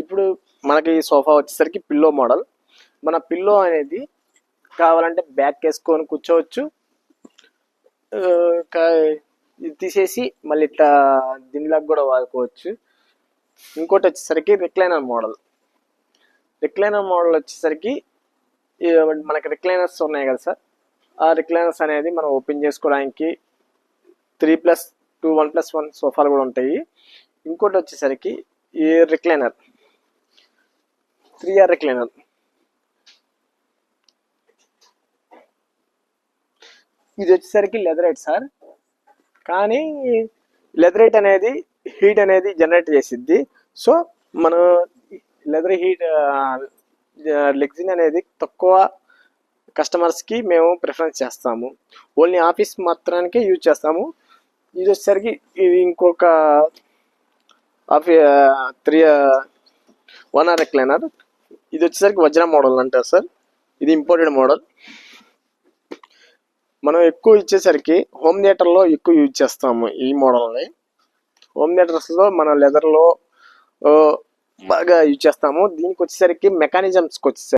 ఇప్పుడు మనకి ఈ సోఫా వచ్చేసరికి పిల్లో మోడల్. మన పిల్లో అనేది కావాలంటే బ్యాక్ వేసుకొని కూర్చోవచ్చు, ఇది తీసేసి మళ్ళీ ఇట్లా దీనిలాగా కూడా వాడుకోవచ్చు. ఇంకోటి వచ్చేసరికి రిక్లైనర్ మోడల్. రిక్లైనర్ మోడల్ వచ్చేసరికి మనకి రిక్లైనర్స్ ఉన్నాయి కదా సార్, ఆ రిక్లైనర్స్ అనేది మనం ఓపెన్ చేసుకోవడానికి 3+2 1+1 సోఫాలు కూడా ఉంటాయి. ఇంకోటి వచ్చేసరికి ఈ రిక్లైనర్ 3R రిక్లైనర్. ఇది వచ్చేసరికి లెదరైట్ సార్, కానీ లెదరైట్ అనేది హీట్ అనేది జనరేట్ చేసిద్ది. సో మనం లెదర్ హీట్ లెగ్జిన్ అనేది తక్కువ కస్టమర్స్కి మేము ప్రిఫరెన్స్ చేస్తాము, ఓన్లీ ఆఫీస్ మాత్రానికే యూజ్ చేస్తాము. ఇది వచ్చేసరికి ఇది ఇంకొక 1R రిక్లైనర్. ఇది వచ్చేసరికి వజ్ర మోడల్ అంటారు సార్, ఇది ఇంపోర్టెడ్ మోడల్. మనం ఎక్కువ ఇచ్చేసరికి హోమ్ థియేటర్లో ఎక్కువ యూజ్ చేస్తాము ఈ మోడల్ని. హోమ్ థియేటర్స్లో మన లెదర్లో బాగా యూజ్ చేస్తాము. దీనికి వచ్చేసరికి మెకానిజమ్స్కి వచ్చేసరికి